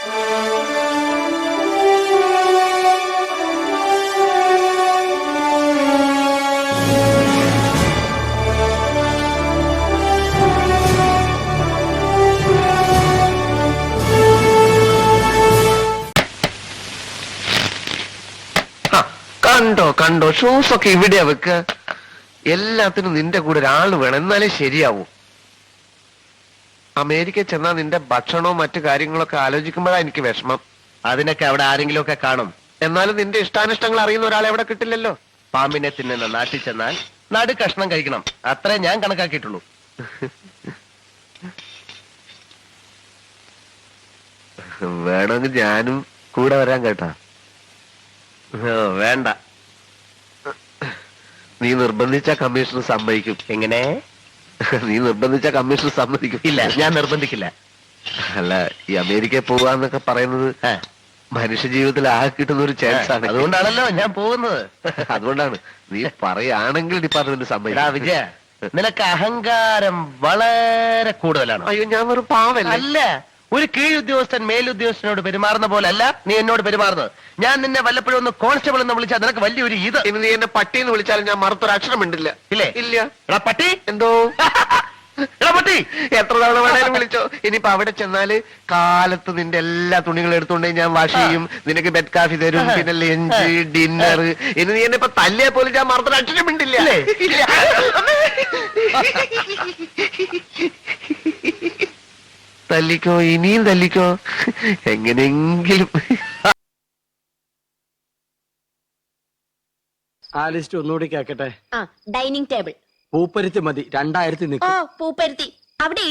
കണ്ടോ കണ്ടോ, ഷൂസ് ഒക്കെ ഇവിടെയാ വെക്ക. എല്ലാത്തിനും നിന്റെ കൂടെ ഒരാള് വേണം, എന്നാലേ ശരിയാവൂ. അമേരിക്കയിൽ ചെന്നാ നിന്റെ ഭക്ഷണവും മറ്റു കാര്യങ്ങളൊക്കെ ആലോചിക്കുമ്പോഴാ എനിക്ക് വിഷമം. അതിനൊക്കെ അവിടെ ആരെങ്കിലും ഒക്കെ കാണും. എന്നാലും നിന്റെ ഇഷ്ടാനിഷ്ടങ്ങൾ അറിയുന്ന ഒരാളെ അവിടെ കിട്ടില്ലല്ലോ. പാമ്പിനെ തിന്നുന്ന നാട്ടിൽ ചെന്നാൽ നടു കഷ്ണം കഴിക്കണം, അത്രേ ഞാൻ കണക്കാക്കിയിട്ടുള്ളൂ. വേണമെങ്കിൽ ഞാനും കൂടെ വരാൻ കേട്ടാ. വേണ്ട, നീ നിർബന്ധിച്ച കമ്മീഷണർ സമ്മതിക്കും. എങ്ങനെ? നീ നിർബന്ധിച്ച കമ്മീഷണർ സമ്മതിക്കും. ഇല്ല, ഞാൻ നിർബന്ധിക്കില്ല. അല്ല, ഈ അമേരിക്കയിൽ പോവാന്നൊക്കെ പറയുന്നത് മനുഷ്യ ജീവിതത്തിൽ ആകെ കിട്ടുന്ന ഒരു ചാൻസ് ആണ്. അതുകൊണ്ടാണല്ലോ ഞാൻ പോകുന്നത്. അതുകൊണ്ടാണ്. നീ പറയുകയാണെങ്കിൽ ഡിപ്പാർട്ട്മെന്റ് സമ്മതിക്കും. വിജയ, നിനക്ക് അഹങ്കാരം വളരെ കൂടുതലാണ്. അയ്യോ, ഞാൻ വെറും പാവല്ല. അല്ല, ഒരു കീഴുദ്യോഗസ്ഥൻ മേലുദ്യോഗസ്ഥനോട് പെരുമാറുന്ന പോലെ അല്ല നീ എന്നോട് പെരുമാറുന്നത്. ഞാൻ നിന്നെ വല്ലപ്പോഴും ഒന്ന് കോൺസ്റ്റബിൾ എന്ന് വിളിച്ചാൽ നിനക്ക് വലിയൊരു ഇത്. ഇനി നീ എന്നെ പട്ടിന്ന് വിളിച്ചാലും ഞാൻ മറുത്തൊരു അക്ഷരം ഉണ്ടില്ല. ഇല്ലേ? ഇല്ല. എടാ പട്ടി, എന്തോ എടാ പട്ടി, എത്ര തവണ വേണേലും വിളിച്ചോ. ഇനിയിപ്പോ അവിടെ ചെന്നാല് കാലത്ത് നിന്റെ എല്ലാ തുണികളും എടുത്തുകൊണ്ട് ഞാൻ വാഷ് ചെയ്യും, നിനക്ക് ബെഡ് കാഫി തരും, പിന്നെ ലഞ്ച് ഡിന്നർ. ഇനി നീ എന്നെ ഇപ്പൊ തല്ലിയെ പോലും ഞാൻ മറുത്തൊരു അക്ഷരം ഉണ്ടില്ല. തല്ലിക്കോ, ഇനിയും തല്ലിക്കോ, എങ്ങനെയെങ്കിലും. ആ ലിസ്റ്റ് ഒന്നുകൂടി കേക്കട്ടെ. ഡൈനിങ് ടേബിൾ പൂപ്പരുത്തി മതി, 2000 ഓ നിൽക്കും. പൂപ്പരുത്തി അവിടെ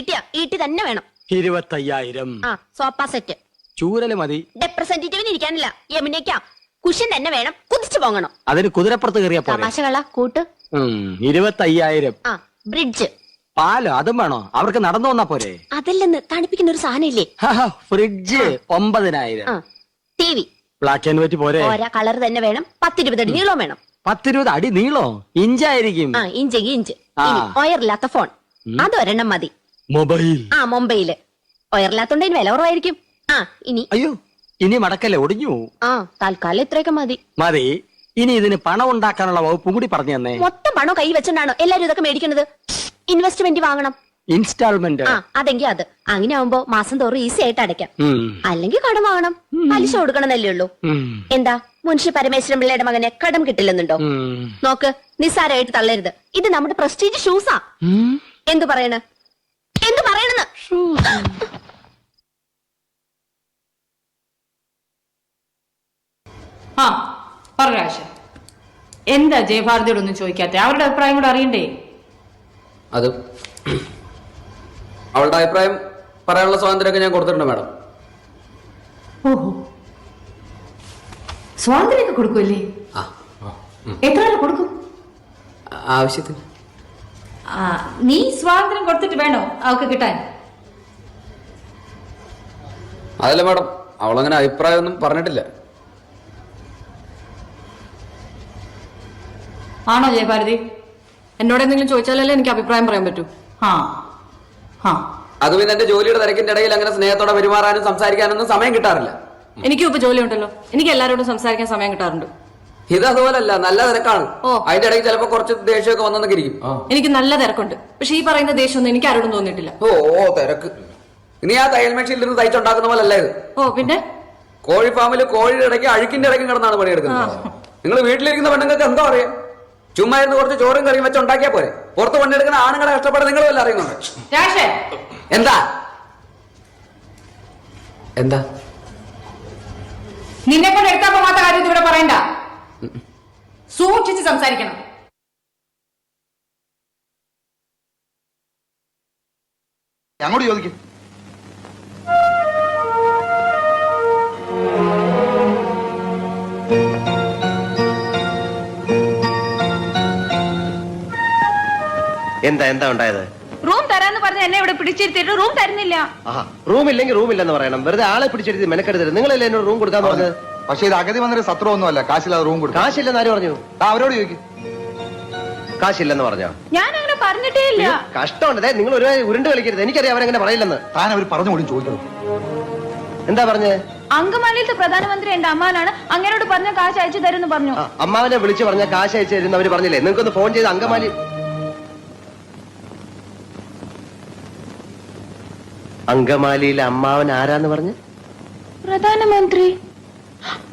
ഈട്ടി തന്നെ വേണം. 25,000. Sofa set. ചൂരല് മതി. റെപ്രസെന്റേറ്റീവിന് ഇരിക്കാനില്ല, യമുനയ്ക്കാ. കുഷൻ തന്നെ വേണം, കുതിച്ചു പോകണം. അതിന് കുതിരപ്പുറത്ത് കയറിയാ പോലെ. തമാശകള കൂട്ട്. 25,000. ബ്രിഡ്ജ്. പാലോ അതും വേണോ? അവർക്ക് നടന്നു വന്നാ പോരെ? അതല്ലെന്ന്, തണുപ്പിക്കുന്ന ഒരു സാധനം ഇല്ലേ? Fridge 9,000. T V. Black and white പോരെ? ഓരോ കളർ തന്നെ വേണം. 10-20 അടി നീളം വേണം. 10-20 അടി നീളോ? ഇഞ്ചായിരിക്കും. ഇഞ്ചെങ്കിൽ ഇഞ്ച്. ഒയറില്ലാത്ത ഫോൺ അതൊരെണ്ണം മതി. മൊബൈൽ. മൊബൈല് ഒയറില്ലാത്തോണ്ട് വില കുറവായിരിക്കും. ഇനി അയ്യോ, ഇനി മടക്കല്ലേ, ഒടിഞ്ഞു. തൽക്കാലം ഇത്രയൊക്കെ മതി. മതി. ഇനി ഇതിന് പണം ഉണ്ടാക്കാനുള്ള വകുപ്പും കൂടി പറഞ്ഞു തന്നെ. മൊത്തം പണം കൈ വെച്ചോണ്ടാണോ എല്ലാരും ഇതൊക്കെ മേടിക്കുന്നത്? ഇൻവെസ്റ്റ്മെന്റ് വാങ്ങണം. ഇൻസ്റ്റാൾമെന്റ്. അതെങ്കിൽ അത് അങ്ങനെ ആവുമ്പോ മാസം തോറും ഈസി ആയിട്ട് അടയ്ക്കാം. അല്ലെങ്കിൽ കടം വാങ്ങണം, പലിശ കൊടുക്കണമെന്നല്ലേ ഉള്ളൂ. എന്താ മുൻഷി പരമേശ്വരൻ പിള്ളയുടെ മകനെ കടം കിട്ടില്ലെന്നുണ്ടോ? നോക്ക്, നിസ്സാരമായിട്ട് തള്ളരുത്. ഇത് നമ്മുടെ പ്രസ്റ്റീജ് ഷൂസാ. എന്തു പറയണെന്ന് പറഞ്ഞ എന്താ ജയഭാരതിയോടൊന്നും ചോദിക്കാത്ത? അവരുടെ അഭിപ്രായം കൂടെ അറിയണ്ടേ? അത് അവളുടെ അഭിപ്രായം പറയാനുള്ള സ്വാതന്ത്ര്യമൊക്കെ ഞാൻ കൊടുത്തിട്ടുണ്ട് മാഡം. ഓഹോ, സ്വാതന്ത്ര്യമൊക്കെ കൊടുക്കുമല്ലേ? എത്ര കൊടുക്കും? ആവശ്യത്തിന്. നീ സ്വാതന്ത്ര്യം കൊടുത്തിട്ട് വേണോ അവൾക്ക് കിട്ടാൻ? അതല്ല മാഡം, അവളങ്ങനെ അഭിപ്രായമൊന്നും പറഞ്ഞിട്ടില്ല. ആണോ ജയഭാരതി? എന്നോട് എന്തെങ്കിലും ചോദിച്ചാലല്ലേ എനിക്ക് അഭിപ്രായം പറയാൻ പറ്റൂ. അത് പിന്നെ എന്റെ ജോലിയുടെ തിരക്കിന്റെ ഇടയിൽ അങ്ങനെ സ്നേഹത്തോടെ പെരുമാറാനും സംസാരിക്കാനൊന്നും സമയം കിട്ടാറില്ല. എനിക്കും ഇപ്പൊ ജോലി ഉണ്ടല്ലോ, എനിക്ക് എല്ലാവരോടും സംസാരിക്കാൻ സമയം കിട്ടാറുണ്ട്. ഇത് അതുപോലല്ല, നല്ല തിരക്കാണ്. അതിന്റെ ഇടയ്ക്ക് ചിലപ്പോ കുറച്ച് ദേഷ്യമൊക്കെ വന്നൊക്കെ ഇരിക്കും. എനിക്ക് നല്ല തിരക്കുണ്ട്, പക്ഷെ ഈ പറയുന്ന ദേഷ്യമൊന്നും എനിക്ക് ആരോടും തോന്നിയിട്ടില്ല. തിരക്ക് ഇനി ആ തയ്യൽ മെഷീനിൽ നിന്ന് തയ്ച്ചുണ്ടാക്കുന്ന പോലെ അല്ല ഇത്. പിന്നെ കോഴി ഫാമില് കോഴിയുടെ ഇടയ്ക്ക് അഴുക്കിന്റെ ഇടയ്ക്കും കിടന്നാണ് പണിയെടുക്കുന്നത്. നിങ്ങൾ വീട്ടിലിരിക്കുന്ന പെണ്ണുങ്ങൾക്ക് എന്താ പറയാ? ചുമ്മാ ഇരുന്ന് കുറച്ച് ചോറും കറിയും വെച്ച് ഉണ്ടാക്കിയാ പോരെ? പുറത്ത് പണിയെടുക്കുന്ന ആണുങ്ങളെ കഷ്ടപ്പാട് നിങ്ങൾ വല്ല അറിയുന്നുണ്ട്? എന്താ എന്താ നിന്നെ കൊണ്ട് എടുത്താൽ പോകാത്ത കാര്യം ഇവിടെ പറയണ്ട. സൂക്ഷിച്ച് സംസാരിക്കണം. അങ്ങോട്ട് ചോദിക്കും. എന്താ ഉണ്ടായത്? റൂം തരാന്ന് പറഞ്ഞ എന്നെ ഇവിടെ പിടിച്ചിരുത്തിയിട്ട് റൂം തരുന്നില്ല. റൂം ഇല്ലെങ്കിൽ റൂം ഇല്ലെന്ന് പറയണം. വെറുതെ ആളെ പിടിച്ചിരുത്തി മെനക്കെടുത്തത്. നിങ്ങളല്ലേ എന്നോട് റൂം കൊടുക്കാന്ന് പറഞ്ഞത്? പക്ഷെ ഇത് അഗതി വന്നൊരു സത്രമൊന്നും അല്ല, കാശില്ലാതെ റൂം കൊടുക്കും. കാശില്ലെന്ന് ആര് പറഞ്ഞു? അവരോട് ചോദിക്കും. കാശില്ലെന്ന് പറഞ്ഞോ? ഞാൻ അങ്ങനെ പറഞ്ഞിട്ടേ ഇല്ല. കഷ്ടമുണ്ട്. നിങ്ങൾ ഒരു ഉരുണ്ട് കളിക്കരുത്. എനിക്കറിയാം അവരെങ്ങനെ പറയില്ലെന്ന്. താൻ അവർ പറഞ്ഞു കൂടി ചോദിക്കണം. എന്താ പറഞ്ഞേ? അങ്കമാലിയിലത്തെ പ്രധാനമന്ത്രി എന്റെ അമ്മാനാണ് അങ്ങനോട് പറഞ്ഞ കാശ് അയച്ചു തരുമെന്ന് പറഞ്ഞു. അമ്മാവനെ വിളിച്ചു പറഞ്ഞ കാശ് അയച്ചു തരുന്ന അവര് പറഞ്ഞില്ലേ? നിങ്ങൾക്കൊന്ന് ഫോൺ ചെയ്ത് അങ്കമാലി അങ്കമാലിയിലെ അമ്മാവൻ ആരാന്ന് പറഞ്ഞു? പ്രധാനമന്ത്രി.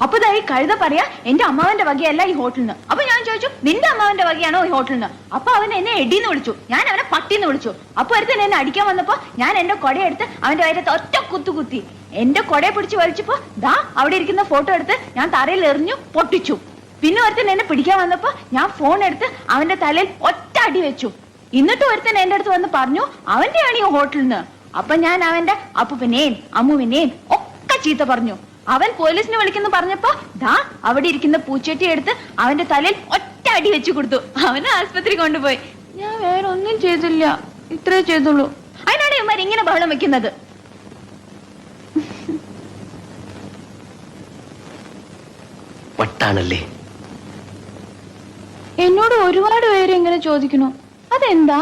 അപ്പൊ ഈ കഴുത പറയാ എന്റെ അമ്മാവന്റെ വകയല്ല ഈ ഹോട്ടലിന്. അപ്പൊ ഞാൻ ചോദിച്ചു നിന്റെ അമ്മാവന്റെ വകയാണോ ഈ ഹോട്ടലിന്? അപ്പൊ അവൻ എന്നെ എടിന്ന് വിളിച്ചു, ഞാൻ അവനെ പട്ടിന്ന് വിളിച്ചു. അപ്പൊ ഒരുത്തൻ എന്നെ അടിക്കാൻ വന്നപ്പോ ഞാൻ എന്റെ കൊടയെടുത്ത് അവന്റെ വയറ്റത്ത് ഒറ്റ കുത്തി. എന്റെ കൊടയെ പിടിച്ച് വലിച്ചപ്പോ ദാ അവിടെ ഇരിക്കുന്ന ഫോട്ടോ എടുത്ത് ഞാൻ തറയിൽ എറിഞ്ഞു പൊട്ടിച്ചു. പിന്നെ ഒരുത്തൻ എന്നെ പിടിക്കാൻ വന്നപ്പോ ഞാൻ ഫോൺ എടുത്ത് അവന്റെ തലയിൽ ഒറ്റ അടി വെച്ചു. എന്നിട്ട് ഒരുത്തൻ എന്റെ അടുത്ത് വന്ന് പറഞ്ഞു അവന്റെയാണ് ഈ ഹോട്ടലിന്. അപ്പൊ ഞാൻ അവന്റെ അപ്പുവിനെയും അമ്മുവിനെയും ഒക്കെ ചീത്ത പറഞ്ഞു. അവൻ പോലീസിനെ വിളിക്കുന്നു പറഞ്ഞപ്പോ ദാ അവിടെ ഇരിക്കുന്ന പൂച്ചട്ടി എടുത്ത് അവന്റെ തലയിൽ ഒറ്റ അടി വെച്ചു കൊടുത്തു. അവനെ ആസ്പത്രി കൊണ്ടുപോയി. ഞാൻ വേറെ ഒന്നും ചെയ്തില്ല, ഇത്രേ ചെയ്തുള്ളൂ. അതിനാണ് ഇവന്മാർ ഇങ്ങനെ ബഹളം വെക്കുന്നത്. വട്ടാണല്ലേ? എന്നോട് ഒരുപാട് പേര് ഇങ്ങനെ ചോദിക്കുന്നു, അതെന്താ?